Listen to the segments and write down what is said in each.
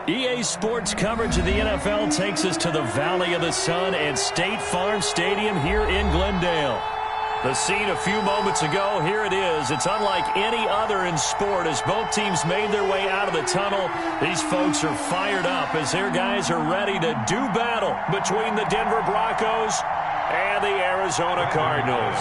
EA Sports coverage of the NFL takes us to the Valley of the Sun and State Farm Stadium here in Glendale. The scene a few moments ago, here it is. It's unlike any other in sport as both teams made their way out of the tunnel. These folks are fired up as their guys are ready to do battle between the Denver Broncos and the Arizona Cardinals.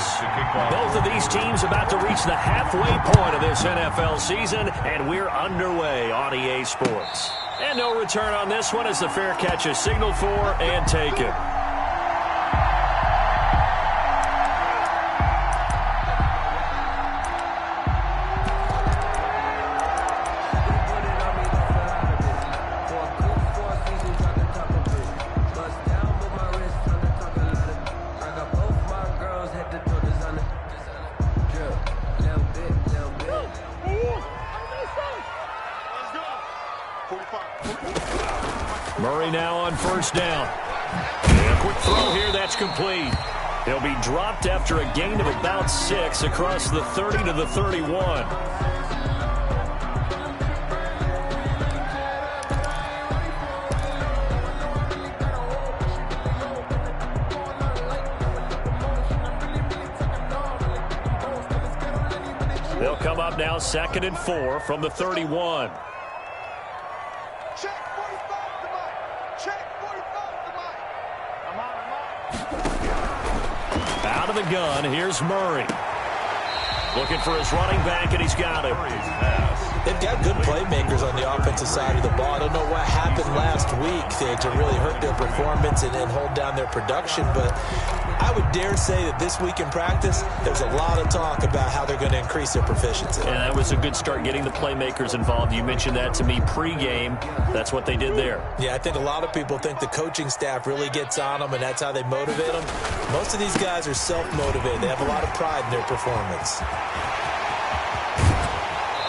Both of these teams about to reach the halfway point of this NFL season, and we're underway on EA Sports. And no return on this one as the fair catch is signaled for and taken. Murray now on first down. And a quick throw here, that's complete. He'll be dropped after a gain of about 6 across the 30 to the 31. They'll come up now 2nd and 4 from the 31. Out of the gun, here's Murray. Looking for his running back, and he's got him. They've got good playmakers on the offensive side of the ball. I don't know what happened last week to really hurt their performance and hold down their production, but I would dare say that this week in practice, there's a lot of talk about how they're going to increase their proficiency. And that was a good start getting the playmakers involved. You mentioned that to me pregame. That's what they did there. Yeah, I think a lot of people think the coaching staff really gets on them, and that's how they motivate them. Most of these guys are self-motivated. They have a lot of pride in their performance.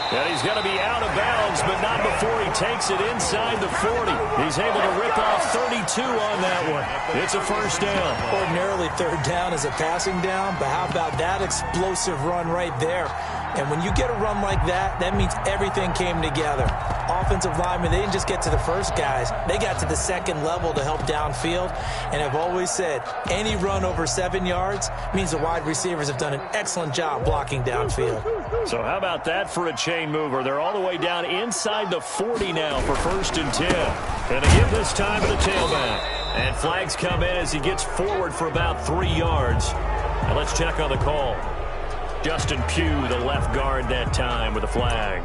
And he's going to be out of bounds, but not before he takes it inside the 40. He's able to rip off 32 on that one. It's a first down. Ordinarily, third down is a passing down, but how about that explosive run right there? And when you get a run like that, that means everything came together. Offensive linemen, they didn't just get to the first guys. They got to the second level to help downfield. And I've always said, any run over 7 yards means the wide receivers have done an excellent job blocking downfield. So how about that for a chain mover? They're all the way down inside the 40 now for 1st and 10. And they give this time to the tailback. And flags come in as he gets forward for about 3 yards. And let's check on the call. Justin Pugh, the left guard that time with a flag.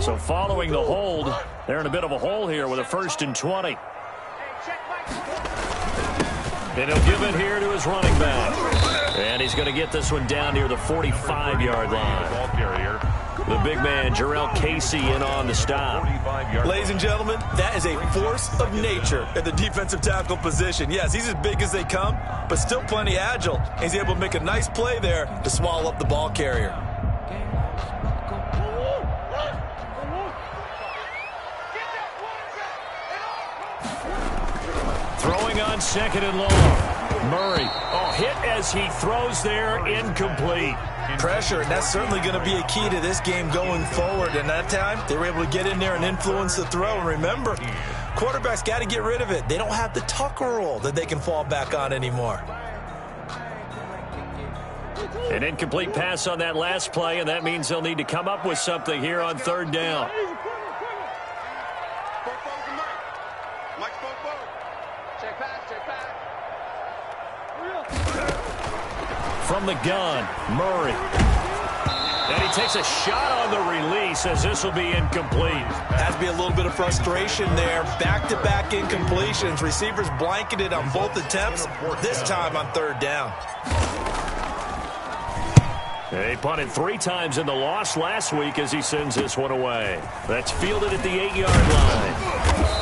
So following the hold, they're in a bit of a hole here with a 1st and 20. And he'll give it here to his running back. And he's going to get this one down near the 45-yard line. The big man, Jarrell Casey, in on the stop. Ladies and gentlemen, that is a force of nature at the defensive tackle position. Yes, he's as big as they come, but still plenty agile. He's able to make a nice play there to swallow up the ball carrier. Throwing on 2nd and long. Murray. Oh, hit as he throws there, incomplete. Pressure, and that's certainly going to be a key to this game going forward. And that time, they were able to get in there and influence the throw. And remember, quarterbacks got to get rid of it. They don't have the tuck rule that they can fall back on anymore. An incomplete pass on that last play, and that means they'll need to come up with something here on 3rd down. From the gun, Murray. And he takes a shot on the release as this will be incomplete. Has to be a little bit of frustration there. Back-to-back incompletions. Receivers blanketed on both attempts, this time on 3rd down. He punted 3 times in the loss last week as he sends this one away. That's fielded at the 8-yard line.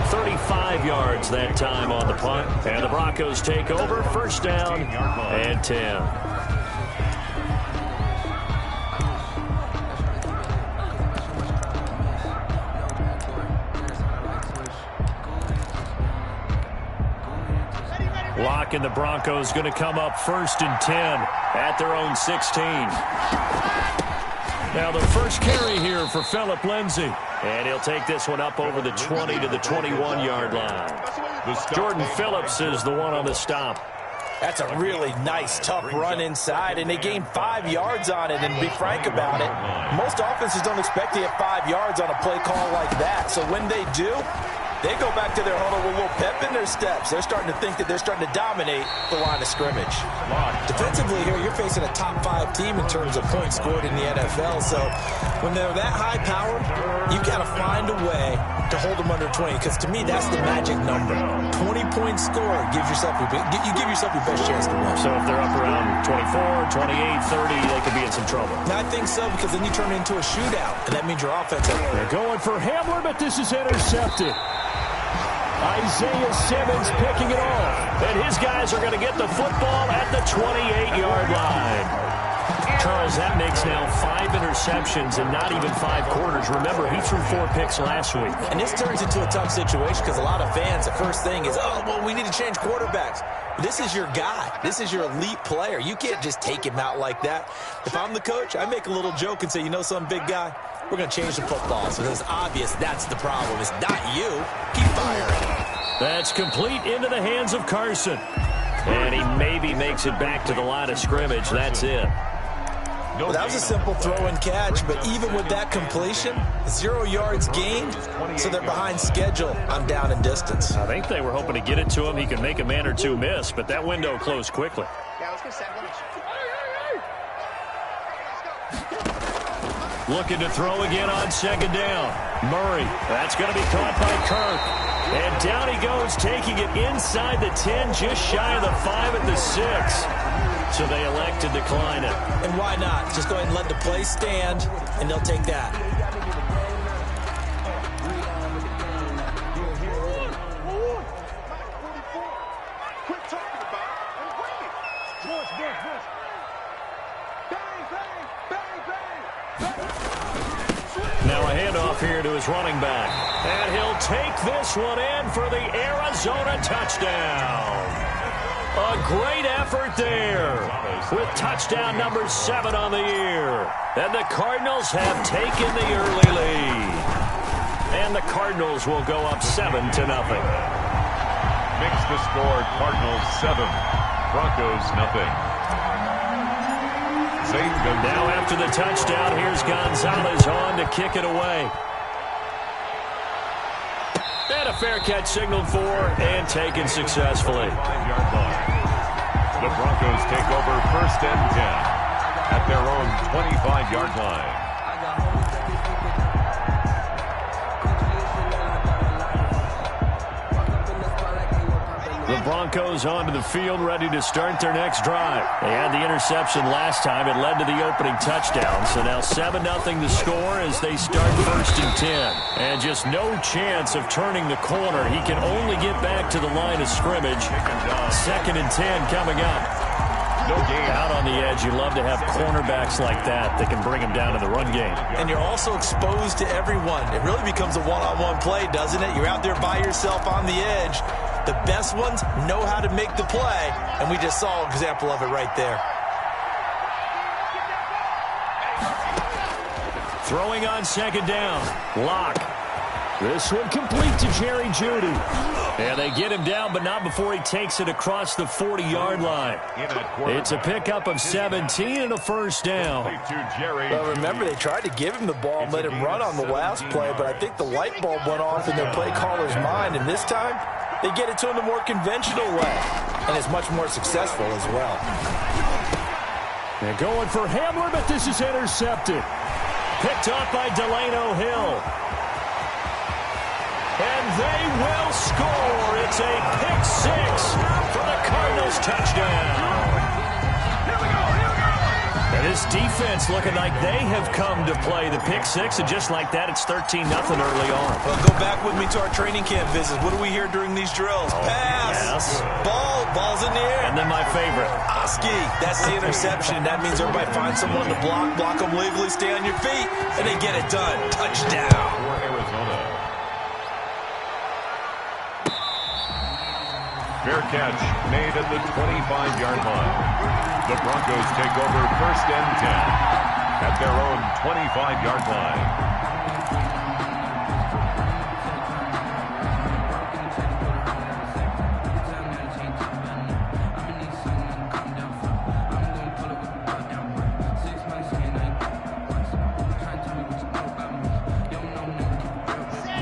35 yards that time on the punt. And the Broncos take over, 1st down and 10. back, and the Broncos going to come up 1st and 10 at their own 16. Now the first carry here for Phillip Lindsay. And he'll take this one up over the 20 to the 21-yard line. Jordan Phillips is the one on the stop. That's a really nice, tough run inside, and they gained 5 yards on it. And to be frank about it, most offenses don't expect to get 5 yards on a play call like that. So when they do, they go back to their huddle with a little pep in their steps. They're starting to think that they're starting to dominate the line of scrimmage. Defensively here, you're facing a top 5 team in terms of points scored in the NFL. So when they're that high powered, you've got to find a way to hold them under 20, because to me, that's the magic number. 20-point score gives yourself you give yourself your best chance to win. So if they're up around 24, 28, 30, they could be in some trouble. I think so, because then you turn it into a shootout, and that means your offense. They're going for Hamler, but this is intercepted. Isaiah Simmons picking it off. And his guys are going to get the football at the 28-yard line. Charles, that makes now 5 interceptions and not even 5 quarters. Remember, he threw 4 picks last week. And this turns into a tough situation because a lot of fans, the first thing is, oh, well, we need to change quarterbacks. This is your guy. This is your elite player. You can't just take him out like that. If I'm the coach, I make a little joke and say, you know something, big guy? We're going to change the football. So it's obvious that's the problem. It's not you. Keep firing. That's complete into the hands of Carson. And he maybe makes it back to the line of scrimmage. That's it. Well, that was a simple throw and catch, but even with that completion, 0 yards gained, so they're behind schedule on down and distance. I think they were hoping to get it to him. He could make a man or two miss, but that window closed quickly. Looking to throw again on 2nd down. Murray, that's going to be caught by Kirk. And down he goes, taking it inside the 10, just shy of the 5 at the 6. So they elect to decline it. And why not? Just go ahead and let the play stand, and they'll take that. Now a handoff here to his running back. And he'll take this one in for the Arizona touchdown. A great effort there with touchdown number 7 on the year. And the Cardinals have taken the early lead. And the Cardinals will go up 7-0. Makes the score Cardinals 7, Broncos nothing. Now after the touchdown, here's Gonzalez on to kick it away. And a fair catch signaled for and taken successfully. The Broncos take over 1st and 10 at their own 25-yard line. The Broncos onto the field, ready to start their next drive. They had the interception last time. It led to the opening touchdown. So now 7-0 the score as they start 1st and 10. And just no chance of turning the corner. He can only get back to the line of scrimmage. 2nd and 10 coming up. No game. Out on the edge, you love to have cornerbacks like that can bring him down in the run game. And you're also exposed to everyone. It really becomes a one-on-one play, doesn't it? You're out there by yourself on the edge. The best ones know how to make the play, and we just saw an example of it right there. Throwing on 2nd down. Lock. This one complete to Jerry Jeudy. And they get him down, but not before he takes it across the 40-yard line. It's a pickup of 17 and a 1st down. Well, remember, they tried to give him the ball and let him run on the last play, but I think the light bulb went off in their play caller's mind, and this time they get it to him the more conventional way, and it's much more successful as well. They're going for Hamler, but this is intercepted. Picked off by Delano Hill. And they will score. It's a pick 6 for the Cardinals touchdown. And this defense looking like they have come to play the pick 6, and just like that, it's 13-0 early on. Well, go back with me to our training camp visits. What do we hear during these drills? Pass. Yes. Ball's in the air. And then my favorite. Oski, that's the interception. That means everybody finds someone to block them legally, stay on your feet, and they get it done. Touchdown. For Arizona. Fair catch made at the 25-yard line. The Broncos take over 1st and 10 at their own 25-yard line.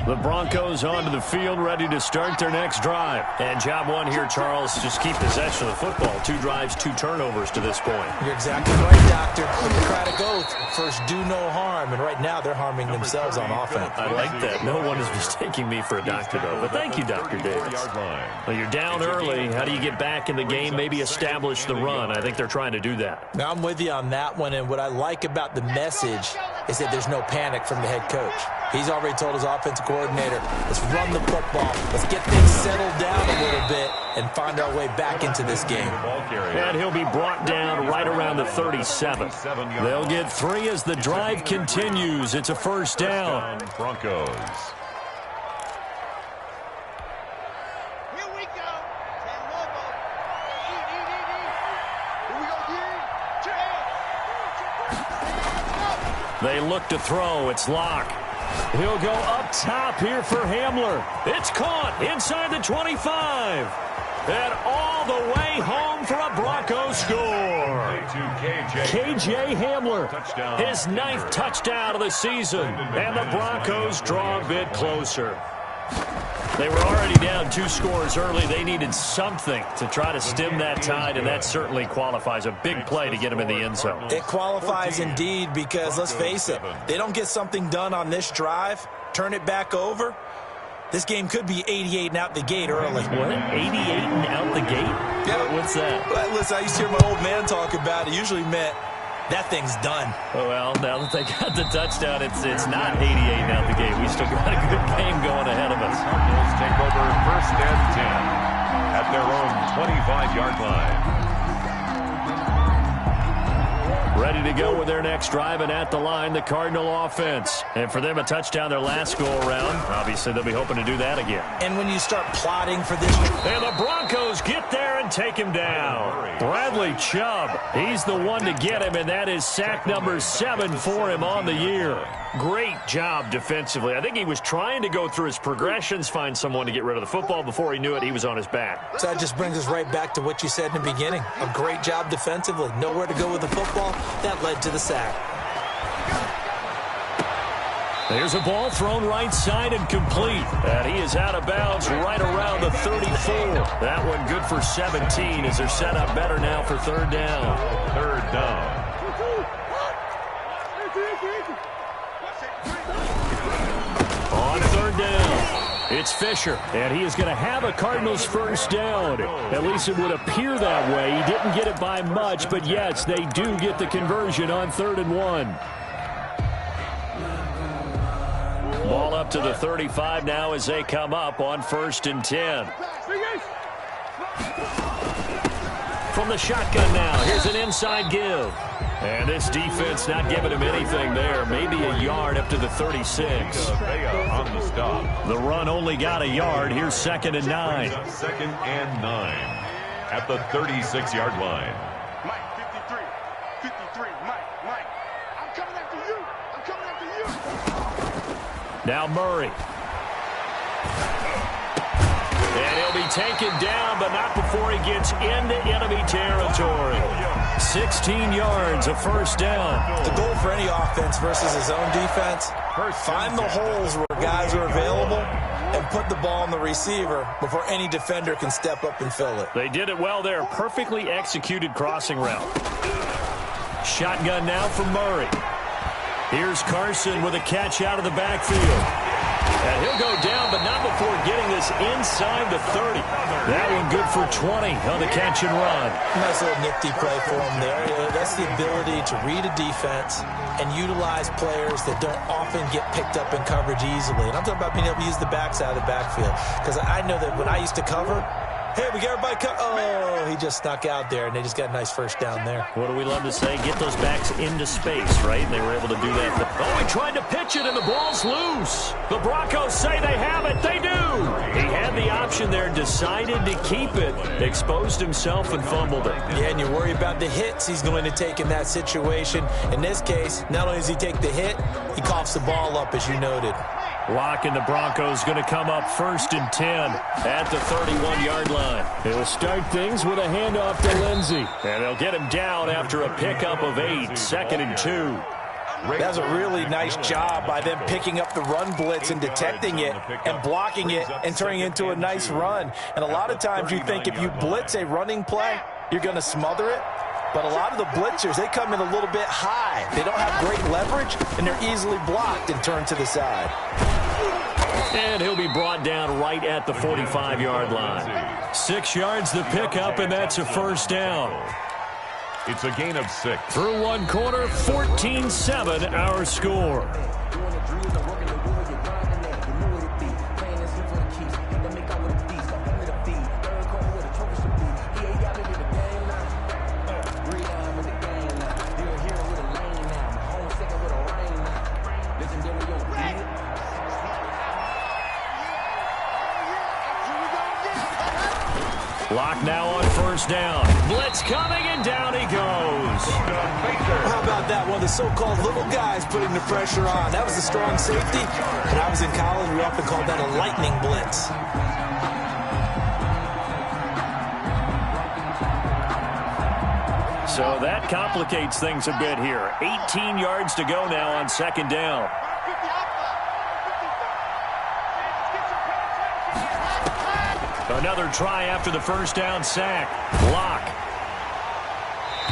The Broncos onto the field, ready to start their next drive. And job one here, Charles, just keep possession of the football. 2 drives, 2 turnovers to this point. You're exactly right, Doctor. Hippocratic oath. First, do no harm. And right now, they're harming themselves on offense. I like that. No one is mistaking me for a doctor, though. But thank you, Dr. Davis. Well, you're down early. How do you get back in the game, maybe establish the run? I think they're trying to do that. Now, I'm with you on that one. And what I like about the message is that there's no panic from the head coach. He's already told his offensive coordinator, let's run the football. Let's get things settled down a little bit and find our way back into this game. And he'll be brought down right around the 37. They'll get 3 as the drive continues. It's a first down. Broncos. Here we go. They look to throw. It's Locke. He'll go up top here for Hamler. It's caught inside the 25. And all the way home for a Broncos score. KJ Hamler, his 9th touchdown of the season. And the Broncos draw a bit closer. They were already down 2 scores early. They needed something to try to stem that tide, and that certainly qualifies. A big play to get them in the end zone. It qualifies indeed because, let's face it, they don't get something done on this drive, turn it back over, this game could be 88 and out the gate early. What? 88 and out the gate? Yeah. What's that? Well, listen, I used to hear my old man talk about it. It usually meant that thing's done. Oh, well, now that they got the touchdown, it's not 88 and out the gate. We still got a good game going ahead of us. Cardinals take over 1st and 10 at their own 25-yard line. Ready to go with their next drive, and at the line, the Cardinal offense. And for them, a touchdown their last go-around. Obviously, they'll be hoping to do that again. And when you start plotting for this... And the Broncos get there and take him down. Bradley Chubb, he's the one to get him, and that is sack number 7 for him on the year. Great job defensively. I think he was trying to go through his progressions, find someone to get rid of the football. Before he knew it, he was on his back. So that just brings us right back to what you said in the beginning. A great job defensively. Nowhere to go with the football. That led to the sack. There's a ball thrown right side and complete. And he is out of bounds right around the 34. That one good for 17 as they're set up better now for 3rd down. 3rd down. On 3rd down, it's Fisher, and he is going to have a Cardinals first down. At least it would appear that way. He didn't get it by much, but yes, they do get the conversion on 3rd and 1. Ball up to the 35 now as they come up on 1st and 10. From the shotgun now, here's an inside give. And this defense not giving him anything there. Maybe a yard up to the 36. On the stop. The run only got a yard. Here's 2nd and 9. 2nd and 9 at the 36-yard line. Mike, 53, 53, Mike, I'm coming after you. I'm coming after you. Now Murray. And he'll be taken down, but not before he gets into enemy territory. 16 yards, a first down. The goal for any offense versus his own defense, find the holes where guys are available and put the ball on the receiver before any defender can step up and fill it. They did it well there. Perfectly executed crossing route. Shotgun now from Murray. Here's Carson with a catch out of the backfield. And he'll go down, but not before getting this inside the 30. That one good for 20 on the catch and run. Nice little nifty play for him there. That's the ability to read a defense and utilize players that don't often get picked up in coverage easily. And I'm talking about being able to use the backside of the backfield. Because I know that when I used to cover, Hey, we got everybody cut. Oh, he just snuck out there, and they just got a nice first down there. What do we love to say? Get those backs into space, right? And they were able to do that. Oh, he tried to pitch it, and the ball's loose. The Broncos say they have it. They do. He had the option there, decided to keep it, exposed himself, and fumbled it. Yeah, and you worry about the hits he's going to take in that situation. In this case, not only does he take the hit, he coughs the ball up, as you noted. Lock and the Broncos going to come up 1st and 10 at the 31-yard line. He'll start things with a handoff to Lindsey. And they'll get him down after a pickup of 8, 2nd and 2. That's a really nice job by them picking up the run blitz and detecting it and blocking it and turning it into a nice run. And a lot of times you think if you blitz a running play, you're going to smother it. But a lot of the blitzers, they come in a little bit high. They don't have great leverage, and they're easily blocked and turned to the side. And he'll be brought down right at the 45-yard line. 6 yards the pickup, and that's a first down. It's a gain of 6. Through one quarter, 14-7 our score. Lock now on first down. Blitz coming, and down he goes. How about that? One of the so-called little guys putting the pressure on. That was a strong safety. When I was in college, we often called that a lightning blitz. So that complicates things a bit here. 18 yards to go now on 2nd down. Another try after the first down sack. Lock.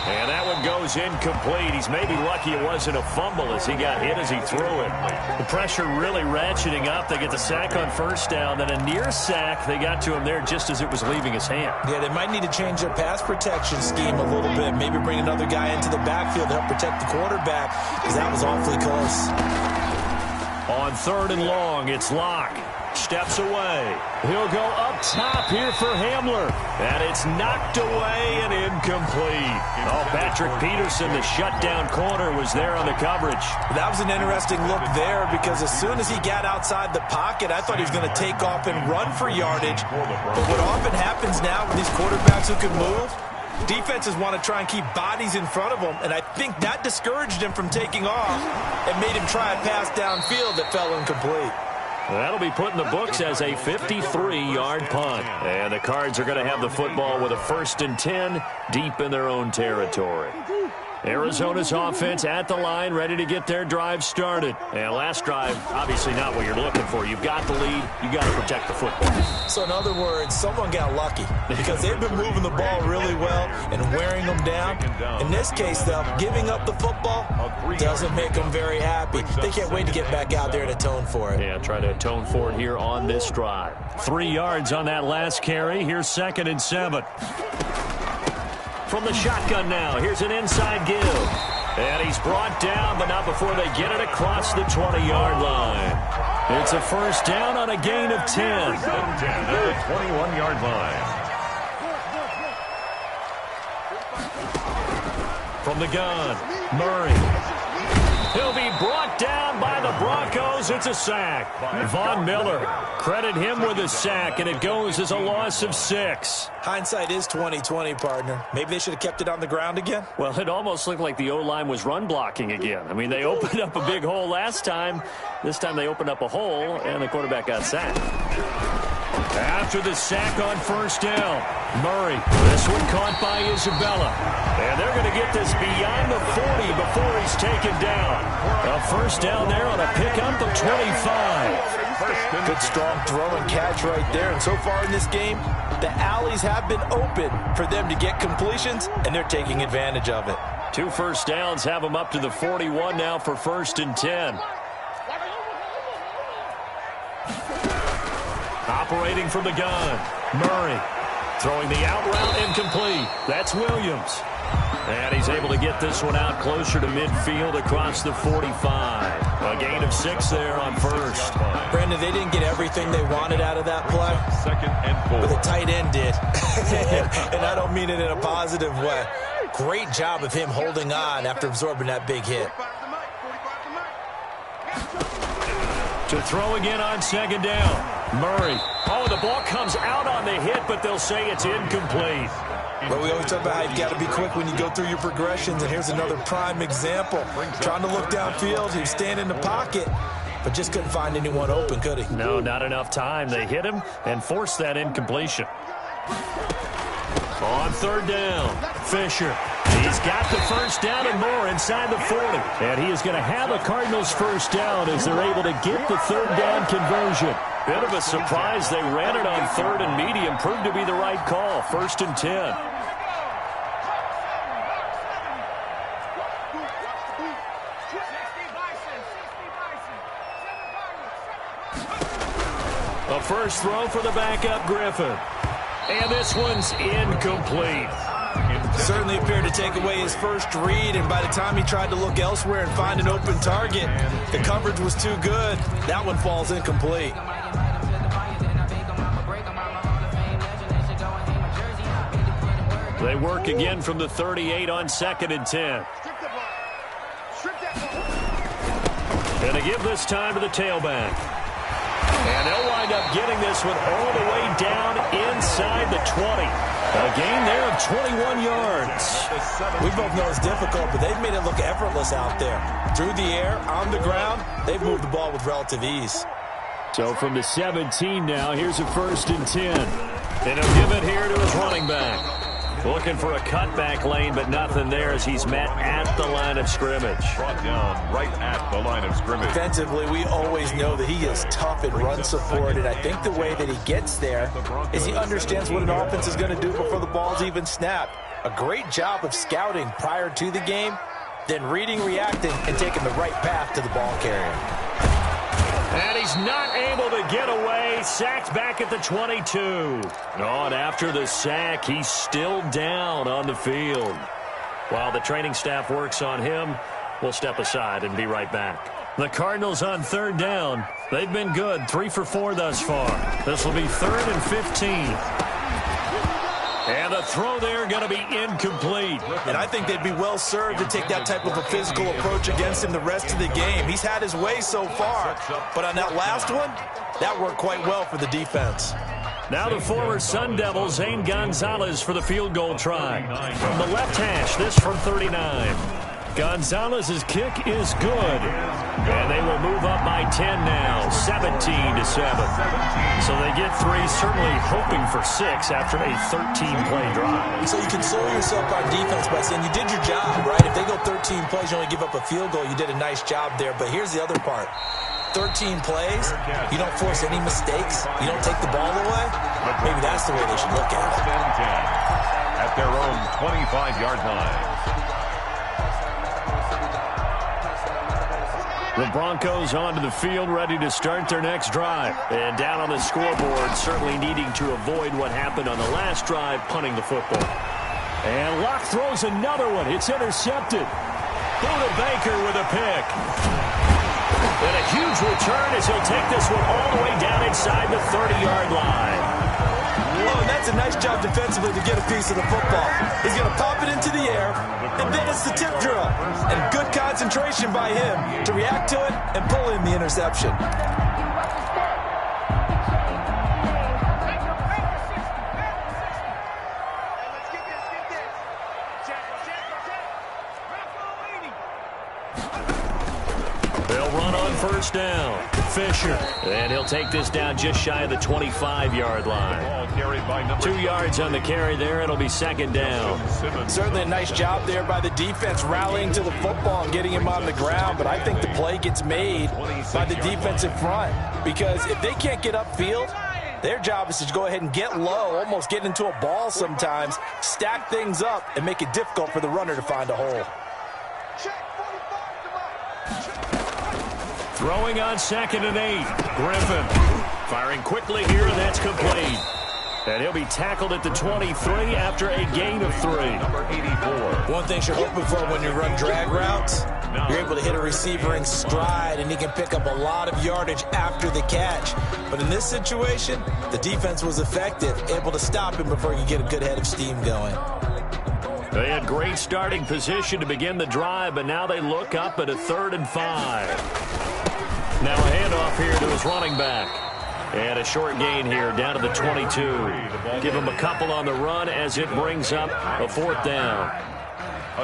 And that one goes incomplete. He's maybe lucky it wasn't a fumble as he got hit as he threw it. The pressure really ratcheting up. They get the sack on first down. Then a near sack. They got to him there just as it was leaving his hand. Yeah, they might need to change their pass protection scheme a little bit. Maybe bring another guy into the backfield to help protect the quarterback, because that was awfully close. On 3rd and long, it's Lock. Steps away. He'll go up top here for Hamler. And it's knocked away and incomplete. Oh, Patrick Peterson, the shutdown corner, was there on the coverage. That was an interesting look there, because as soon as he got outside the pocket, I thought he was going to take off and run for yardage. But what often happens now with these quarterbacks who can move, defenses want to try and keep bodies in front of them, and I think that discouraged him from taking off and made him try a pass downfield that fell incomplete. That'll be put in the books as a 53-yard punt. And the Cards are going to have the football with a 1st and 10 deep in their own territory. Arizona's offense at the line, ready to get their drive started. And last drive, obviously not what you're looking for. You've got the lead. You've got to protect the football. So in other words, someone got lucky, because they've been moving the ball really well and wearing them down. In this case, though, giving up the football doesn't make them very happy. They can't wait to get back out there and atone for it. Yeah, try to atone for it here on this drive. 3 yards on that last carry. Here's 2nd and 7. From the shotgun now, here's an inside give. And he's brought down, but not before they get it across the 20-yard line. It's a first down on a gain of 10. 10 at the 21-yard line. From the gun, Murray. He'll be brought down by the Broncos. It's a sack. Von Miller, credit him with a sack, and it goes as a loss of 6. Hindsight is 20/20, partner. Maybe they should have kept it on the ground again. Well, it almost looked like the O-line was run blocking again. I mean, they opened up a big hole last time. This time they opened up a hole, and the quarterback got sacked. After the sack on first down, Murray. This one caught by Isabella. And they're going to get this beyond the 40 before he's taken down. A first down there on a pickup of 25. Good strong throw and catch right there. And so far in this game, the alleys have been open for them to get completions, and they're taking advantage of it. 2 first downs have them up to the 41 now for 1st and 10. Operating from the gun, Murray. Throwing the out route incomplete. That's Williams. And he's able to get this one out closer to midfield across the 45. A gain of 6 there on first. Brandon, they didn't get everything they wanted out of that play. 2nd and 4. But the tight end did. And I don't mean it in a positive way. Great job of him holding on after absorbing that big hit. To throw again on 2nd down. Murray. Oh, the ball comes out on the hit, but they'll say it's incomplete. But we always talk about how you've got to be quick when you go through your progressions, and here's another prime example. Trying to look downfield, he was standing in the pocket, but just couldn't find anyone open, could he? No, not enough time. They hit him and forced that incompletion. On 3rd down, Fisher. He's got the first down and more inside the 40. And he is going to have a Cardinals first down as they're able to get the 3rd down conversion. Bit of a surprise. They ran it on 3rd and medium. Proved to be the right call. 1st and 10. A first throw for the backup Griffin. And this one's incomplete. Certainly appeared to take away his first read, and by the time he tried to look elsewhere and find an open target, the coverage was too good. That one falls incomplete. They work again from the 38 on 2nd and 10. Going to give this time to the tailback. And they'll wind up getting this one all the way down inside the 20. A gain there of 21 yards. We both know it's difficult, but they've made it look effortless out there. Through the air, on the ground, they've moved the ball with relative ease. So from the 17 now, here's a 1st and 10. And he'll give it here to his running back. Looking for a cutback lane, but nothing there as he's met at the line of scrimmage. Brought down right at the line of scrimmage. Defensively, we always know that he is tough in run support, and I think the way that he gets there is he understands what an offense is going to do before the ball's even snapped. A great job of scouting prior to the game, then reading, reacting, and taking the right path to the ball carrier. And he's not able to get away. Sacked back at the 22. Oh, and after the sack, he's still down on the field. While the training staff works on him, we'll step aside and be right back. The Cardinals on 3rd down. They've been good, 3 for 4 thus far. This will be 3rd and 15. And the throw there going to be incomplete. And I think they'd be well served to take that type of a physical approach against him the rest of the game. He's had his way so far, but on that last one, that worked quite well for the defense. Now the former Sun Devil, Zane Gonzalez, for the field goal try. From the left hash, this from 39. Gonzalez's kick is good. And they will move up by 10 now, 17-7. So they get 3, certainly hoping for 6 after a 13-play drive. So you console yourself on defense by saying you did your job, right? If they go 13 plays, you only give up a field goal, you did a nice job there. But here's the other part. 13 plays, you don't force any mistakes, you don't take the ball away. Maybe that's the way they should look at it. At their own 25-yard line. The Broncos onto the field, ready to start their next drive. And down on the scoreboard, certainly needing to avoid what happened on the last drive, punting the football. And Locke throws another one. It's intercepted. Buda Baker with a pick. And a huge return as he'll take this one all the way down inside the 30-yard line. Oh, and that's a nice job defensively to get a piece of the football. He's going to pop it into the air, and then it's the tip drill. And good concentration by him to react to it and pull in the interception. They'll run on 1st down. Fisher. And he'll take this down just shy of the 25-yard line. 2 yards on the carry there. It'll be 2nd down. Certainly a nice job there by the defense rallying to the football and getting him on the ground. But I think the play gets made by the defensive front. Because if they can't get upfield, their job is to go ahead and get low, almost get into a ball sometimes, stack things up, and make it difficult for the runner to find a hole. Throwing on 2nd and 8. Griffin firing quickly here, and that's complete. And he'll be tackled at the 23 after a gain of 3. Number 84. One thing you're hoping for when you run drag routes, you're able to hit a receiver in stride, and he can pick up a lot of yardage after the catch. But in this situation, the defense was effective, able to stop him before he could get a good head of steam going. They had great starting position to begin the drive, but now they look up at a 3rd and 5. Now a handoff here to his running back. And a short gain here down to the 22. Give him a couple on the run as it brings up a 4th down.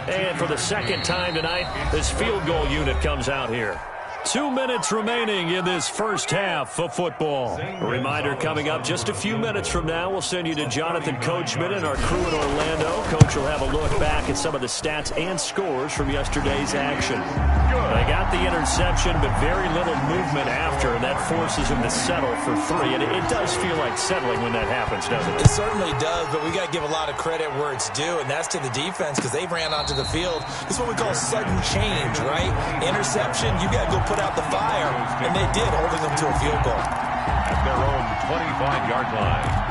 And for the second time tonight, this field goal unit comes out here. 2 minutes remaining in this first half of football. A reminder coming up just a few minutes from now, we'll send you to Jonathan Coachman and our crew in Orlando. Coach will have a look back at some of the stats and scores from yesterday's action. They got the interception, but very little movement after, and that forces him to settle for 3. And it does feel like settling when that happens, doesn't it? It certainly does, but we got to give a lot of credit where it's due, and that's to the defense because they ran onto the field. This is what we call sudden change, right? Interception, you got to go put out the fire, and they did, holding them to a field goal. At their own 25-yard line.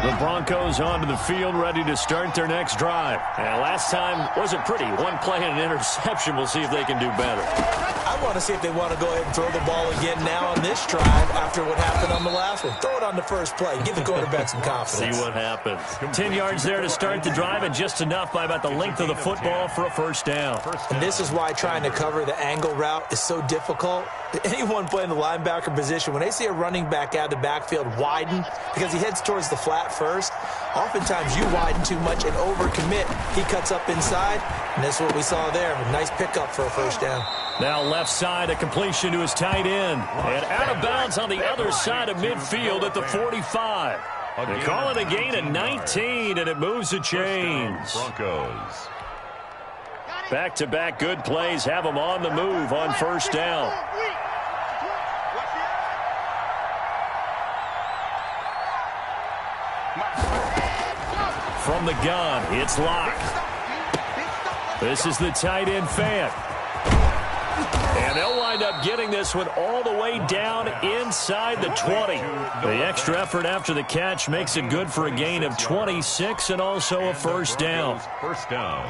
The Broncos onto the field, ready to start their next drive. And last time wasn't pretty. One play and an interception. We'll see if they can do better. I want to see if they want to go ahead and throw the ball again now on this drive after what happened on the last one. Throw it on the first play. Give the quarterback some confidence. See what happens. 10 yards there to start the drive, and just enough by about the length of the football for a 1st down. And this is why trying to cover the angle route is so difficult. Anyone playing the linebacker position, when they see a running back out of the backfield widen because he heads towards the flat first, oftentimes you widen too much and overcommit. He cuts up inside, and that's what we saw there. A nice pickup for a 1st down. Now left side, a completion to his tight end. And out of bounds on the other side of midfield at the 45. They call it a gain of 19, and it moves the chains. Broncos. Back-to-back good plays have them on the move on 1st down. From the gun, it's Locke. This is the tight end fan. And they'll wind up getting this one all the way down inside the 20. The extra effort after the catch makes it good for a gain of 26 and also a 1st down. 1st down.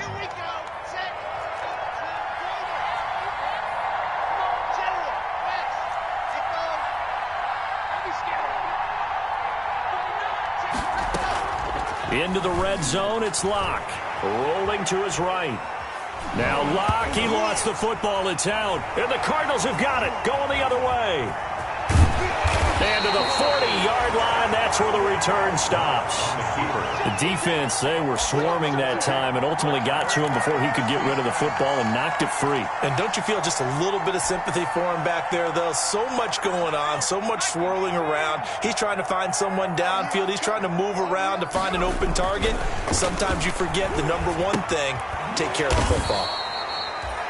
Into the red zone, it's Locke. Rolling to his right. Now Locke, he lost the football, it's out. And the Cardinals have got it, going the other way. And to the 40-yard line, that's where the return stops. The defense, they were swarming that time and ultimately got to him before he could get rid of the football and knocked it free. And don't you feel just a little bit of sympathy for him back there, though? So much going on, so much swirling around. He's trying to find someone downfield. He's trying to move around to find an open target. Sometimes you forget the number one thing, take care of the football.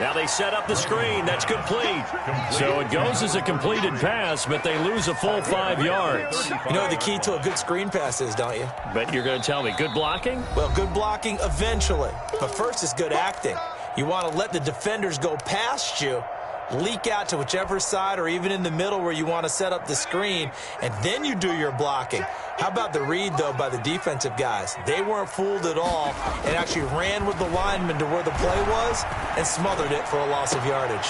Now they set up the screen. That's complete. So it goes as a completed pass, but they lose a full 5 yards. You know what the key to a good screen pass is, don't you? But you're going to tell me, good blocking? Well, good blocking eventually. But first is good acting. You want to let the defenders go past you, leak out to whichever side or even in the middle where you want to set up the screen, and then you do your blocking. How about the read, though, by the defensive guys? They weren't fooled at all and actually ran with the lineman to where the play was and smothered it for a loss of yardage.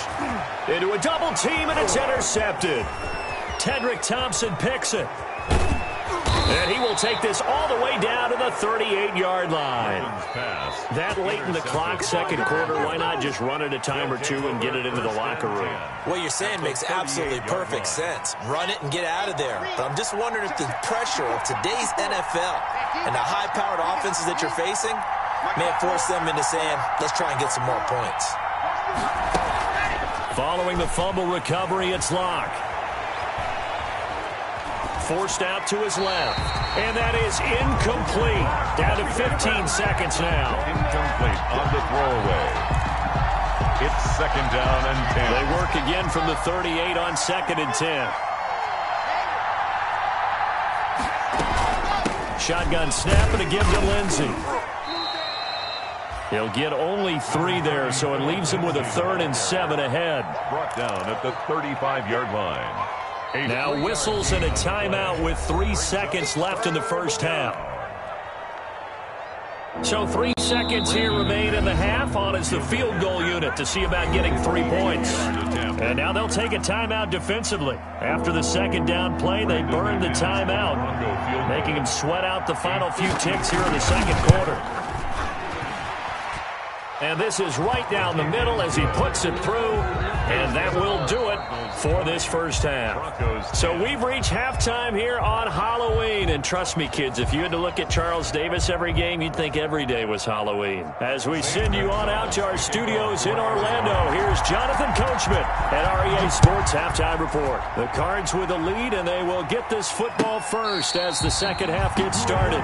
Into a double team, and it's intercepted. Tedrick Thompson picks it. And he will take this all the way down to the 38-yard line. That late in the clock, second quarter, why not just run it a time or two and get it into the locker room? What you're saying makes absolutely perfect sense. Run it and get out of there. But I'm just wondering if the pressure of today's NFL and the high-powered offenses that you're facing may force them into saying, let's try and get some more points. Following the fumble recovery, it's Locke. Forced out to his left. And that is incomplete. Down to 15 seconds now. Incomplete on the throwaway. It's 2nd down and 10. They work again from the 38 on 2nd and 10. Shotgun snap and a give to Lindsey. He'll get only 3 there, so it leaves him with a 3rd and 7 ahead. Brought down at the 35-yard line. Now whistles and a timeout with 3 seconds left in the first half. So 3 seconds here remain in the half. On is the field goal unit to see about getting 3 points. And now they'll take a timeout defensively. After the second down play, they burned the timeout, making them sweat out the final few ticks here in the second quarter. And this is right down the middle as he puts it through. And that will do it for this first half. So we've reached halftime here on Halloween. And trust me, kids, if you had to look at Charles Davis every game, you'd think every day was Halloween. As we send you on out to our studios in Orlando, here's Jonathan Coachman at REA Sports Halftime Report. The Cards with a lead, and they will get this football first as the second half gets started.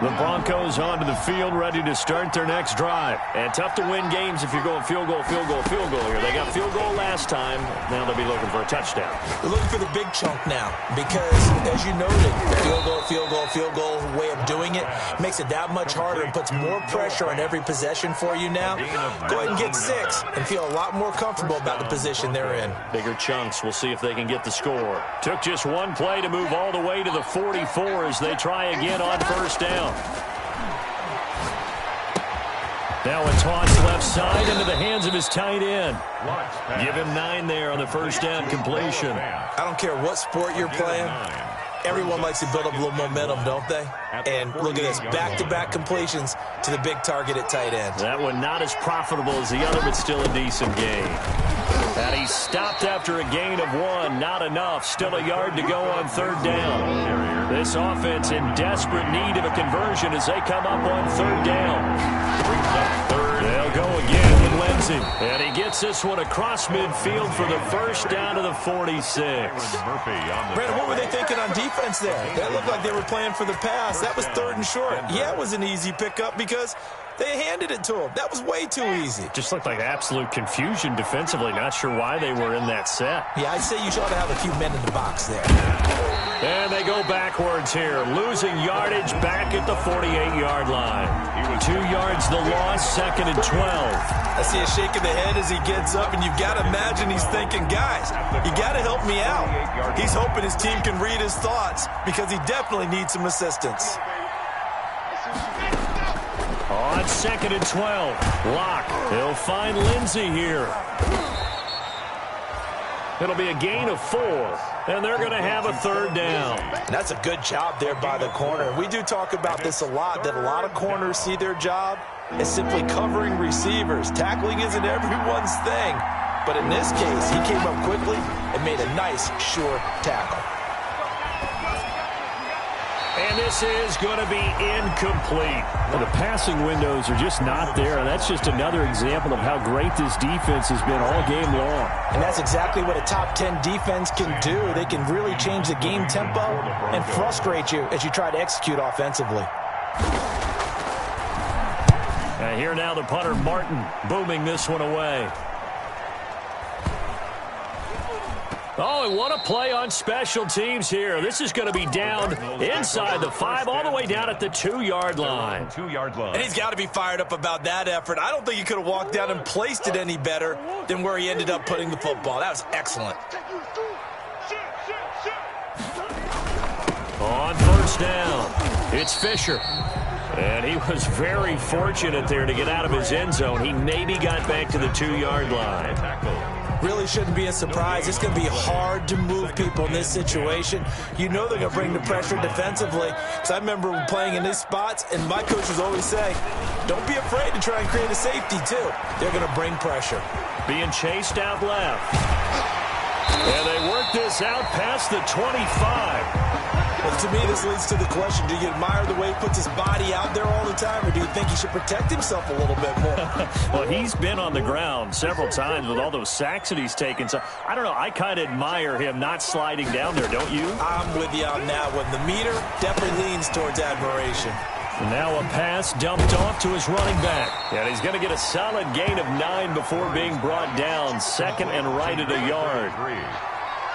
The Broncos onto the field, ready to start their next drive. And tough to win games if you're going field goal, field goal, field goal here. They got field goal last time. Now they'll be looking for a touchdown. They're looking for the big chunk now because, as you noted, field goal, field goal, field goal way of doing it makes it that much harder and puts more pressure on every possession for you now. Go ahead and get 6 and feel a lot more comfortable about the position they're in. Bigger chunks. We'll see if they can get the score. Took just one play to move all the way to the 44 as they try again on first down. Now a toss left side into the hands of his tight end. Give him 9 there on the first down completion. I don't care what sport you're playing. Everyone likes to build up a little momentum, don't they? And look at this, back-to-back completions to the big target at tight end. That one not as profitable as the other, but still a decent gain. And he stopped after a gain of 1. Not enough. Still a yard to go on third down. This offense in desperate need of a conversion as they come up on third down. They'll go again with Lindsey. And he gets this one across midfield for the first down to the 46. Brandon, what were they thinking on defense there? That looked like they were playing for the pass. That was 3rd and short. Yeah, it was an easy pickup because they handed it to him. That was way too easy. Just looked like absolute confusion defensively. Not sure why they were in that set. Yeah, I'd say you ought to have a few men in the box there. And they go backwards here, losing yardage back at the 48-yard line. 2 yards the loss, 2nd and 12. I see a shake of the head as he gets up, and you've got to imagine he's thinking, guys, you got to help me out. He's hoping his team can read his thoughts because he definitely needs some assistance. On 2nd and 12, Locke. He'll find Lindsey here. It'll be a gain of 4, and they're going to have a third down. And that's a good job there by the corner. We do talk about this a lot, that a lot of corners see their job as simply covering receivers. Tackling isn't everyone's thing, but in this case, he came up quickly and made a nice, sure tackle. And this is going to be incomplete. Well, the passing windows are just not there, and that's just another example of how great this defense has been all game long. And that's exactly what a top 10 defense can do. They can really change the game tempo and frustrate you as you try to execute offensively. And here now the punter, Martin, booming this one away. Oh, and what a play on special teams here. This is going to be down inside the 5, all the way down at the 2-yard line. 2-yard line. And he's got to be fired up about that effort. I don't think he could have walked down and placed it any better than where he ended up putting the football. That was excellent. On first down, it's Fisher. And he was very fortunate there to get out of his end zone. He maybe got back to the 2-yard line. Really shouldn't be a surprise. It's going to be hard to move people in this situation. You know they're going to bring the pressure defensively. Because I remember playing in these spots, and my coaches always say, don't be afraid to try and create a safety, too. They're going to bring pressure. Being chased out left. And they work this out past the 25. Well, to me, this leads to the question, do you admire the way he puts his body out there all the time, or do you think he should protect himself a little bit more? Well, he's been on the ground several times with all those sacks that he's taken. So, I don't know, I kind of admire him not sliding down there, don't you? I'm with you on that one. The meter definitely leans towards admiration. Now a pass dumped off to his running back. And he's going to get a solid gain of 9 before being brought down. 2nd and right at a yard.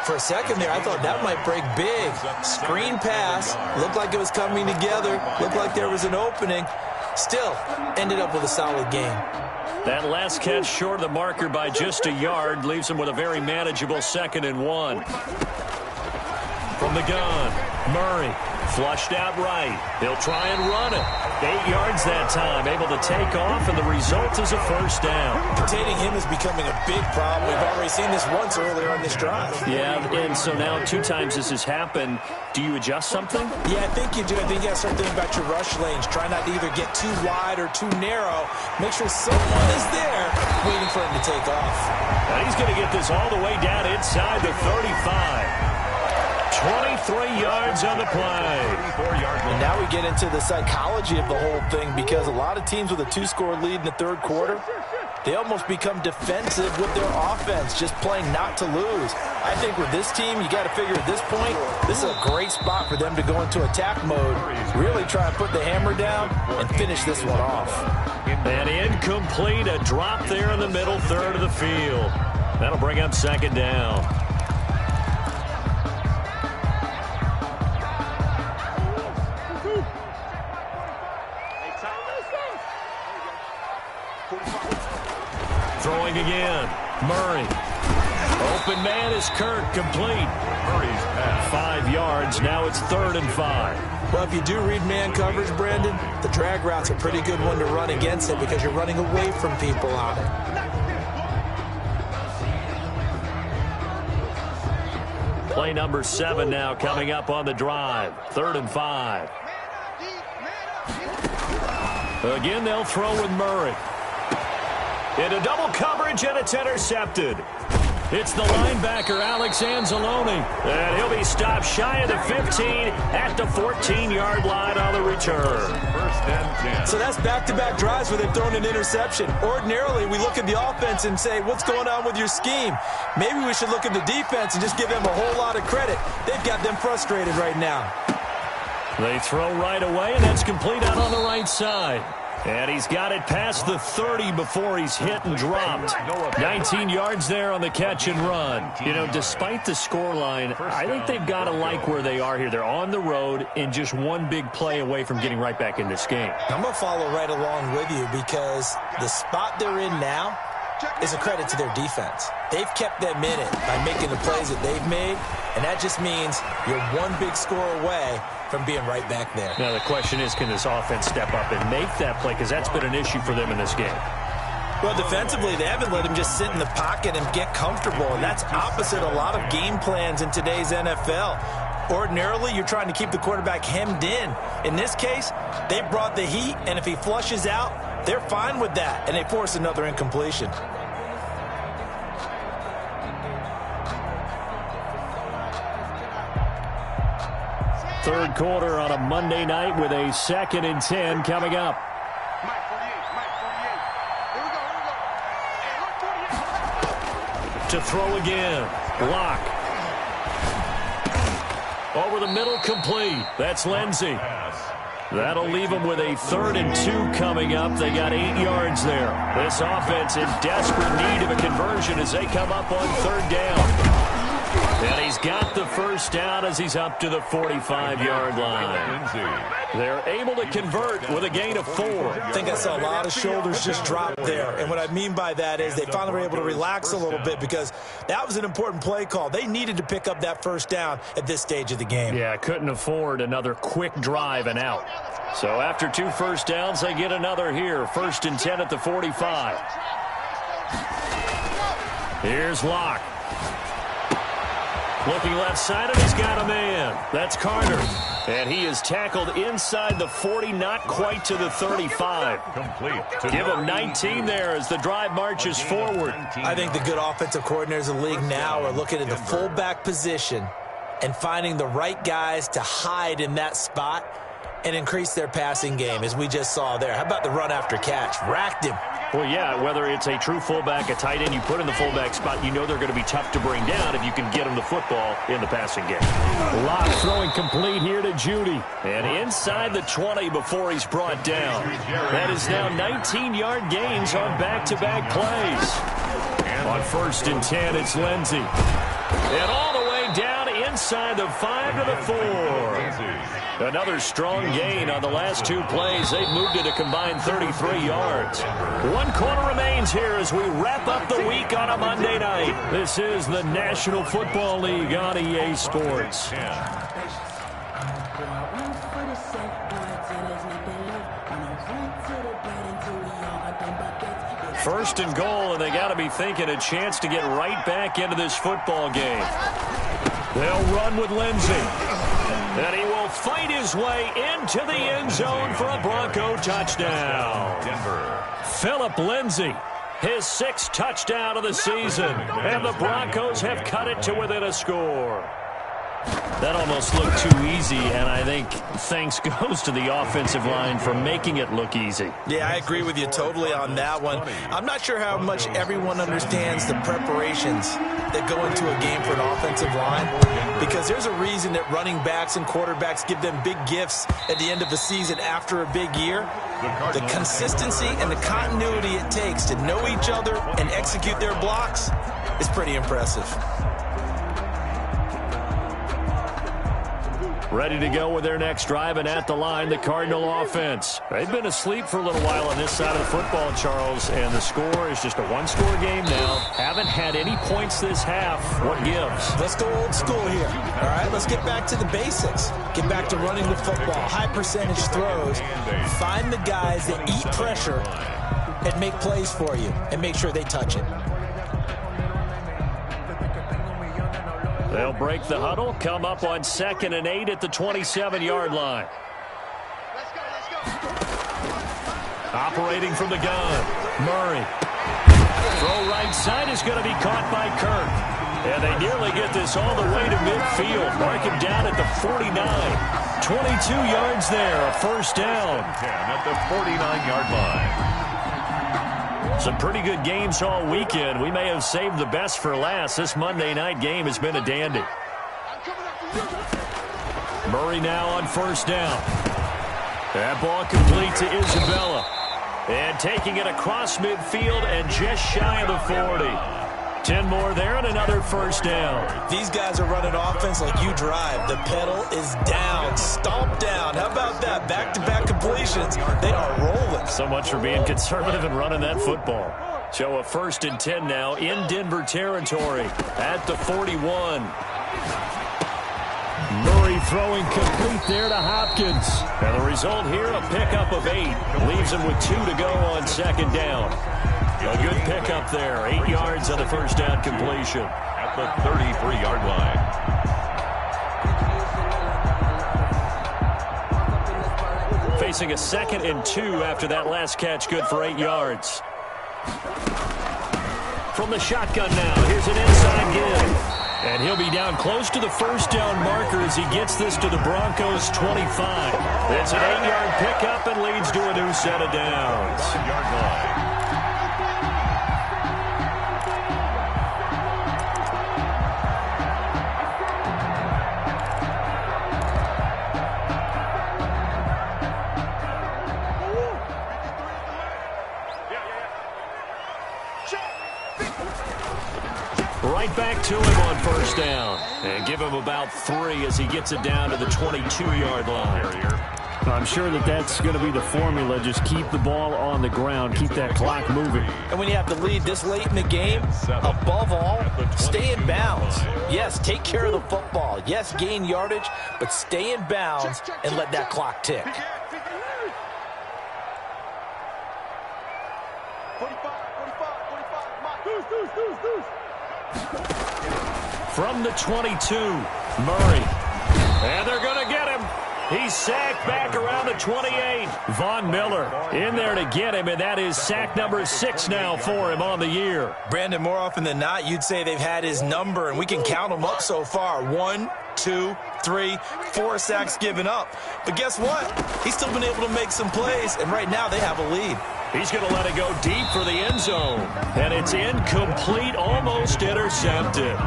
For a second there, I thought that might break big. Screen pass, looked like it was coming together, looked like there was an opening. Still, ended up with a solid game. That last catch short of the marker by just a yard leaves him with a very manageable 2nd and 1. From the gun, Murray flushed out right. He'll try and run it. 8 yards that time, able to take off, and the result is a first down. Containing him is becoming a big problem. We've already seen this once earlier on this drive. Yeah, and so now 2 times this has happened. Do you adjust something? Yeah, I think you do. I think you have something about your rush lanes. Try not to either get too wide or too narrow. Make sure someone is there waiting for him to take off. And he's going to get this all the way down inside the 35. 23 yards on the play. And now we get into the psychology of the whole thing, because a lot of teams with a 2-score lead in the third quarter, they almost become defensive with their offense, just playing not to lose. I think with this team, you got to figure at this point, this is a great spot for them to go into attack mode, really try and put the hammer down and finish this one off. And incomplete, a drop there in the middle third of the field. That'll bring up 2nd down. Throwing again. Murray. Open man is Kirk, complete. Murray's pass. 5 yards. Now it's 3rd and 5. Well, if you do read man coverage, Brandon, the drag route's a pretty good one to run against it because you're running away from people on it. Play number 7 now coming up on the drive. 3rd and 5. Again, they'll throw with Murray. Into double coverage, and it's intercepted. It's the linebacker, Alex Anzalone. And he'll be stopped shy of the 15 at the 14-yard line on the return. 1st and 10. So that's back-to-back drives where they've thrown an interception. Ordinarily, we look at the offense and say, what's going on with your scheme? Maybe we should look at the defense and just give them a whole lot of credit. They've got them frustrated right now. They throw right away, and that's complete out on the right side. And he's got it past the 30 before he's hit and dropped. 19 yards there on the catch and run. You know, despite the scoreline, I think they've got to like where they are here. They're on the road and just one big play away from getting right back in this game. I'm going to follow right along with you because the spot they're in now is a credit to their defense. They've kept them in it by making the plays that they've made, and that just means you're one big score away from being right back there. Now the question is, can this offense step up and make that play? Because that's been an issue for them in this game. Well, defensively, they haven't let him just sit in the pocket and get comfortable, and that's opposite a lot of game plans in today's NFL. Ordinarily, you're trying to keep the quarterback hemmed in. In this case, they brought the heat, and if he flushes out, they're fine with that, and they force another incompletion. Third quarter on a Monday night with a 2nd and 10 coming up. To throw again. Block. Over the middle, complete. That's Lindsey. That'll leave them with a 3rd and 2 coming up. They got 8 yards there. This offense in desperate need of a conversion as they come up on 3rd down. And he's got the first down as he's up to the 45-yard line. They're able to convert with a gain of 4. I think I saw a lot of shoulders just drop there. And what I mean by that is they finally were able to relax a little bit because that was an important play call. They needed to pick up that first down at this stage of the game. Yeah, couldn't afford another quick drive and out. So after 2 first downs, they get another here. 1st and 10 at the 45. Here's Locke. Looking left side, and he's got a man. That's Carter. And he is tackled inside the 40, not quite to the 35. Complete. Give him 19 there as the drive marches forward. I think the good offensive coordinators in the league now are looking at the fullback position and finding the right guys to hide in that spot and increase their passing game, as we just saw there. How about the run after catch? Racked him. Well, yeah, whether it's a true fullback, a tight end you put in the fullback spot, you know they're going to be tough to bring down if you can get them the football in the passing game. Locke throwing complete here to Judy. And inside the 20 before he's brought down. That is now 19-yard gains on back-to-back plays. On 1st and 10, it's Lindsey. And all the way inside the 5 to the 4. Another strong gain on the last 2 plays. They've moved it a combined 33 yards. 1 quarter remains here as we wrap up the week on a Monday night. This is the National Football League on EA Sports. First and goal, and they got to be thinking a chance to get right back into this football game. They'll run with Lindsey. And he will fight his way into the end zone for a Bronco touchdown. Phillip Lindsey, his 6th touchdown of the season. And the Broncos have cut it to within a score. That almost looked too easy, and I think thanks goes to the offensive line for making it look easy. Yeah, I agree with you totally on that one. I'm not sure how much everyone understands the preparations that go into a game for an offensive line, because there's a reason that running backs and quarterbacks give them big gifts at the end of the season after a big year. The consistency and the continuity it takes to know each other and execute their blocks is pretty impressive. Ready to go with their next drive, and at the line, the Cardinal offense. They've been asleep for a little while on this side of the football, Charles, and the score is just a 1-score game now. Haven't had any points this half. What gives? Let's go old school here. All right, let's get back to the basics. Get back to running the football, high percentage throws. Find the guys that eat pressure and make plays for you, and make sure they touch it. They'll break the huddle, come up on 2nd and 8 at the 27-yard line. Operating from the gun, Murray. Throw right side is going to be caught by Kirk. And they nearly get this all the way to midfield. Mark him down at the 49. 22 yards there, a first down. At the 49-yard line. Some pretty good games all weekend. We may have saved the best for last. This Monday night game has been a dandy. Murray now on first down. That ball complete to Isabella. And taking it across midfield and just shy of the 40. 10 more there and another first down. These guys are running offense like you drive. The pedal is down, stomp down. How about that? Back-to-back completions. They are rolling. So much for being conservative and running that football. So a 1st and 10 now in Denver territory at the 41. Murray throwing complete there to Hopkins. And the result here, a pickup of 8. Leaves him with 2 to go on 2nd down. A good pickup there. 8 yards on the first down completion. At the 33-yard line. Facing a 2nd and 2 after that last catch, good for 8 yards. From the shotgun now, here's an inside give. And he'll be down close to the first down marker as he gets this to the Broncos' 25. It's an 8-yard pickup and leads to a new set of downs. 1-yard line. Right back to him on first down. And give him about 3 as he gets it down to the 22-yard line. I'm sure that's going to be the formula. Just keep the ball on the ground. Keep that clock moving. And when you have the lead this late in the game, above all, stay in bounds. Yes, take care of the football. Yes, gain yardage, but stay in bounds and let that clock tick. 45, From the 22, Murray. And they're going to get him. He's sacked back around the 28. Von Miller in there to get him, and that is sack number 6 now for him on the year. Brandon, more often than not, you'd say they've had his number, and we can count them up so far. 1, 2, 3, 4 sacks given up. But guess what? He's still been able to make some plays, and right now they have a lead. He's going to let it go deep for the end zone. And it's incomplete, almost intercepted.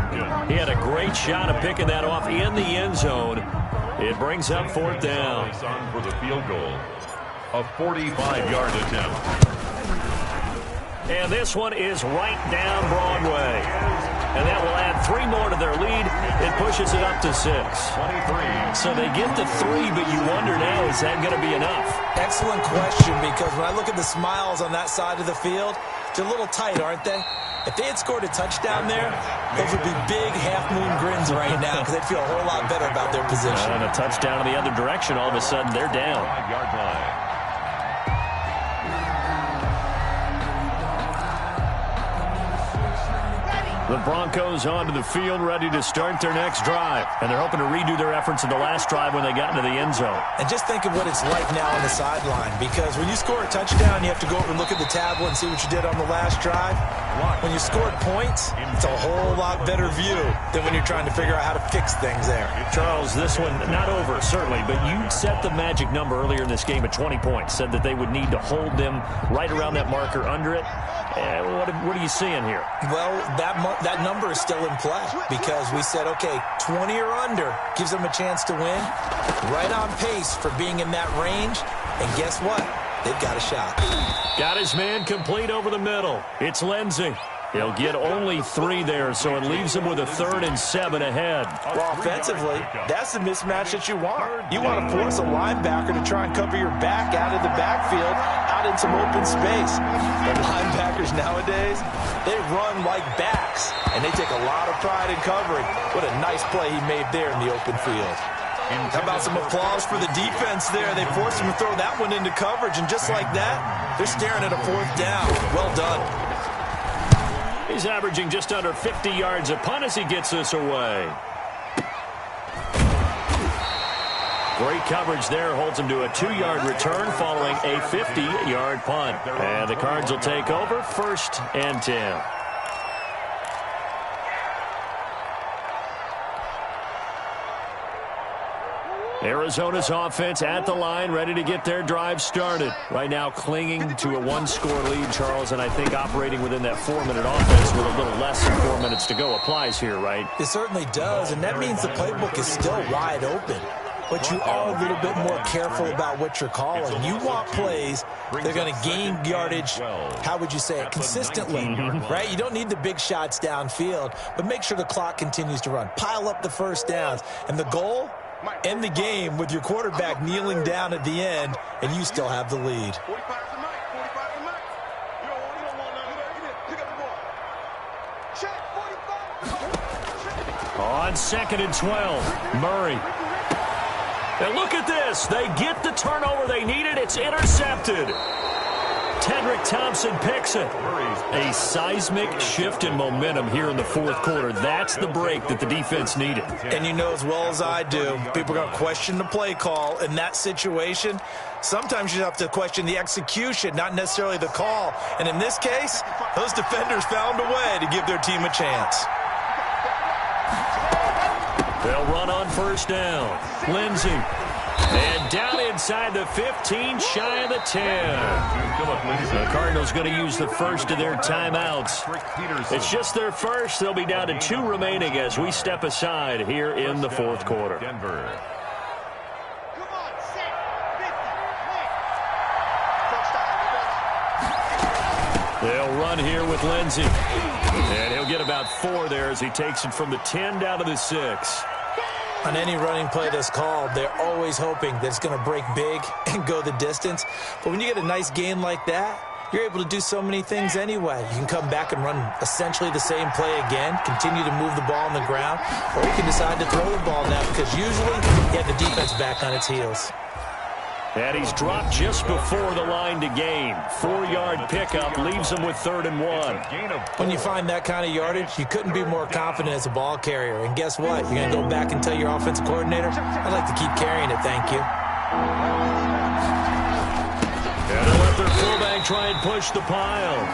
He had a great shot of picking that off in the end zone. It brings up 4th down. On for the field goal. A 45-yard attempt. And this one is right down Broadway. And that will add 3 more to their lead. It pushes it up to 6. 23. So they get the 3, but you wonder now, is that going to be enough? Excellent question, because when I look at the smiles on that side of the field, they're a little tight, aren't they? If they had scored a touchdown there, those would be big half-moon grins right now because they'd feel a whole lot better about their position. And a touchdown in the other direction, all of a sudden they're down. 5-yard line. The Broncos onto the field, ready to start their next drive. And they're hoping to redo their efforts in the last drive when they got into the end zone. And just think of what it's like now on the sideline, because when you score a touchdown, you have to go over and look at the tablet and see what you did on the last drive. When you scored points, it's a whole lot better view than when you're trying to figure out how to fix things there. Charles, this one, not over, certainly, but you set the magic number earlier in this game at 20 points. Said that they would need to hold them right around that marker under it. What are you seeing here? Well, that number is still in play because we said, okay, 20 or under gives them a chance to win. Right on pace for being in that range. And guess what? They've got a shot. Got his man complete over the middle. It's Lindsey. He'll get only 3 there, so it leaves him with a 3rd and 7 ahead. Well, offensively, that's the mismatch that you want. You want to force a linebacker to try and cover your back out of the backfield, out in some open space. The linebackers nowadays, they run like backs, and they take a lot of pride in covering. What a nice play he made there in the open field. How about some applause for the defense there? They forced him to throw that one into coverage, and just like that, they're staring at a 4th down. Well done. He's averaging just under 50 yards a punt as he gets this away. Great coverage there. Holds him to a 2-yard return following a 50-yard punt. And the Cards will take over 1st and 10. Arizona's offense at the line, ready to get their drive started. Right now clinging to a 1-score lead, Charles, and I think operating within that 4-minute offense with a little less than 4 minutes to go applies here, right? It certainly does, and that means the playbook is still wide open. But you are a little bit more careful about what you're calling. You want plays that are going to gain yardage, how would you say it, consistently, right? You don't need the big shots downfield, but make sure the clock continues to run. Pile up the first downs. And the goal? End the game with your quarterback kneeling down at the end, and you still have the lead. On 2nd and 12, Murray. And look at this. They get the turnover they needed. It's intercepted. Tedrick Thompson picks it. A seismic shift in momentum here in the 4th quarter. That's the break that the defense needed. And you know as well as I do, people are going to question the play call in that situation. Sometimes you have to question the execution, not necessarily the call. And in this case, those defenders found a way to give their team a chance. They'll run on 1st down. Lindsey. And down inside the 15, shy of the 10. The Cardinals going to use the first of their timeouts. It's just their first. They'll be down to 2 remaining as we step aside here in the 4th quarter. Denver. They'll run here with Lindsey. And he'll get about 4 there as he takes it from the 10 down to the 6. On any running play that's called, they're always hoping that it's going to break big and go the distance. But when you get a nice gain like that, you're able to do so many things anyway. You can come back and run essentially the same play again, continue to move the ball on the ground, or you can decide to throw the ball now because usually you have the defense back on its heels. And he's dropped just before the line to gain. 4-yard pickup leaves him with 3rd and 1. When you find that kind of yardage, you couldn't be more confident as a ball carrier. And guess what? You're going to go back and tell your offensive coordinator, I'd like to keep carrying it, thank you. And they'll let their fullback try and push the pile.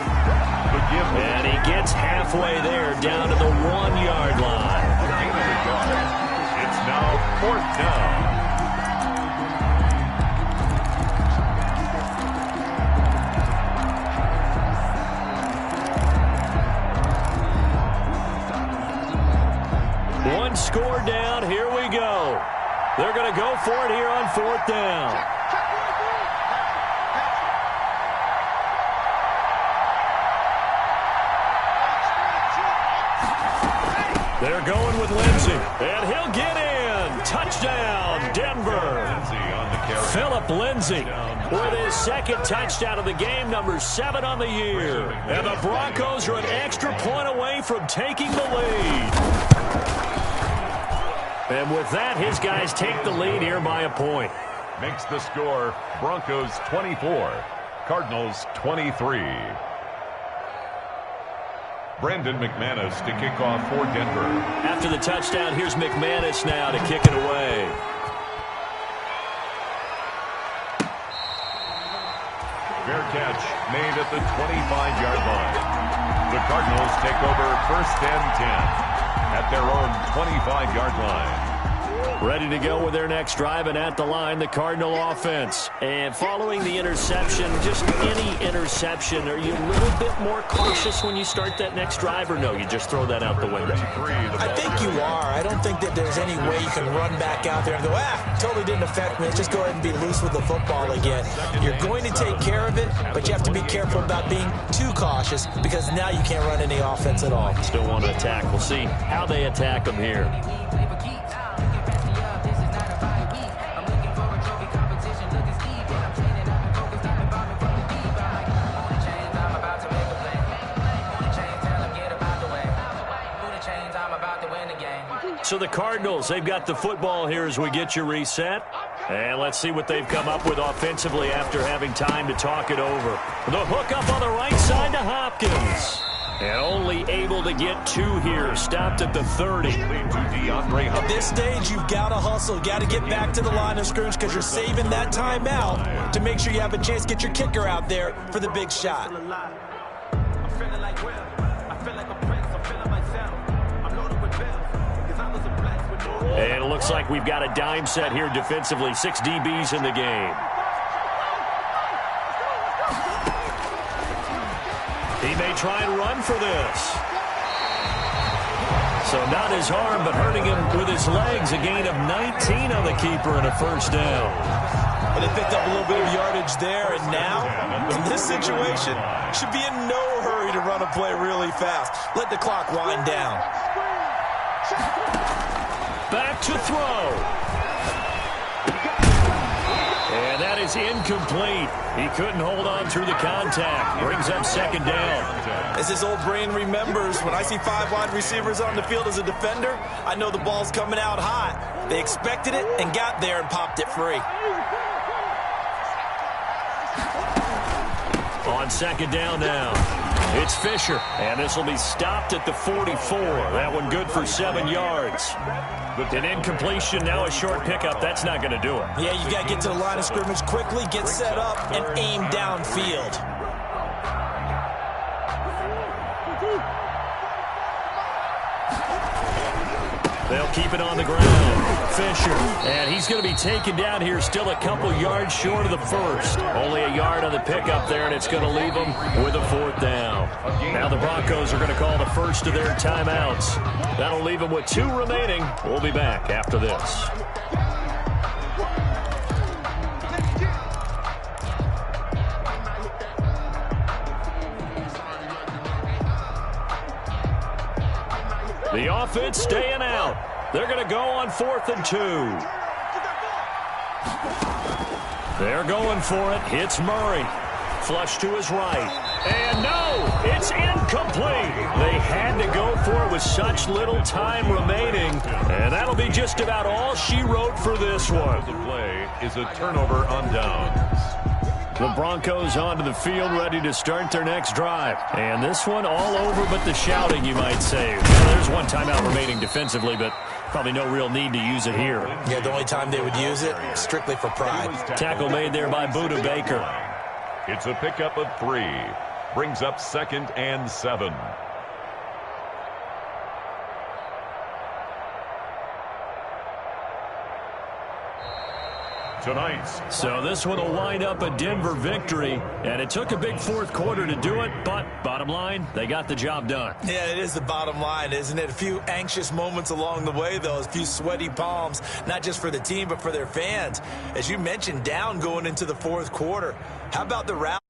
And he gets halfway there, down to the 1-yard line. It's now 4th down. One score down. Here we go. They're going to go for it here on 4th down. They're going with Lindsey, and he'll get in. Touchdown, Denver. Philip Lindsey with his second touchdown of the game, number 7 on the year. And the Broncos are an extra point away from taking the lead. And with that, his guys take the lead here by a point. Makes the score Broncos 24, Cardinals 23. Brandon McManus to kick off for Denver. After the touchdown, here's McManus now to kick it away. Fair catch made at the 25-yard line. The Cardinals take over 1st and 10 at their own 25-yard line. Ready to go with their next drive, and at the line, the Cardinal offense. And following the interception, just any interception, are you a little bit more cautious when you start that next drive, or no, you just throw that out the window? I think you are. I don't think that there's any way you can run back out there and go, totally didn't affect me. Let's just go ahead and be loose with the football again. You're going to take care of it, but you have to be careful about being too cautious because now you can't run any offense at all. Still want to attack. We'll see how they attack them here. So the Cardinals, they've got the football here as we get you reset. And let's see what they've come up with offensively after having time to talk it over. The hook up on the right side to Hopkins. And only able to get 2 here. Stopped at the 30. At this stage, you've got to hustle. Got to get back to the line of scrimmage because you're saving that timeout to make sure you have a chance to get your kicker out there for the big shot. And it looks like we've got a dime set here defensively. 6 DBs in the game. He may try and run for this. So not his arm, but hurting him with his legs. A gain of 19 on the keeper and a 1st down. And they picked up a little bit of yardage there. And now, in this situation, should be in no hurry to run a play really fast. Let the clock wind down. Back to throw. And that is incomplete. He couldn't hold on through the contact. Brings up 2nd down. As his old brain remembers, when I see 5 wide receivers on the field as a defender, I know the ball's coming out hot. They expected it and got there and popped it free. On 2nd down now. It's Fisher, and this will be stopped at the 44. That one good for 7 yards. An incompletion, now a short pickup. That's not going to do it. Yeah, you got to get to the line of scrimmage quickly, get set up, and aim downfield. They'll keep it on the ground. Fisher, and he's going to be taken down here, still a couple yards short of the 1st. Only a yard on the pickup there, and it's going to leave him with a 4th down. Now the Broncos are going to call the first of their timeouts. That'll leave them with 2 remaining. We'll be back after this. The offense staying out. They're going to go on 4th and 2. They're going for it. Hits Murray. Flush to his right. And no, it's incomplete. They had to go for it with such little time remaining. And that'll be just about all she wrote for this one. The play is a turnover on downs. The Broncos onto the field, ready to start their next drive. And this one all over but the shouting, you might say. Well, there's 1 timeout remaining defensively, but probably no real need to use it here. Yeah, the only time they would use it, strictly for pride. Tackle made there by Budda Baker. It's a pickup of 3. Brings up 2nd and 7. Tonight's. So this one will wind up a Denver victory, and it took a big 4th quarter to do it, but bottom line, they got the job done. Yeah, it is the bottom line, isn't it? A few anxious moments along the way, though, a few sweaty palms, not just for the team, but for their fans. As you mentioned, down going into the 4th quarter. How about the route?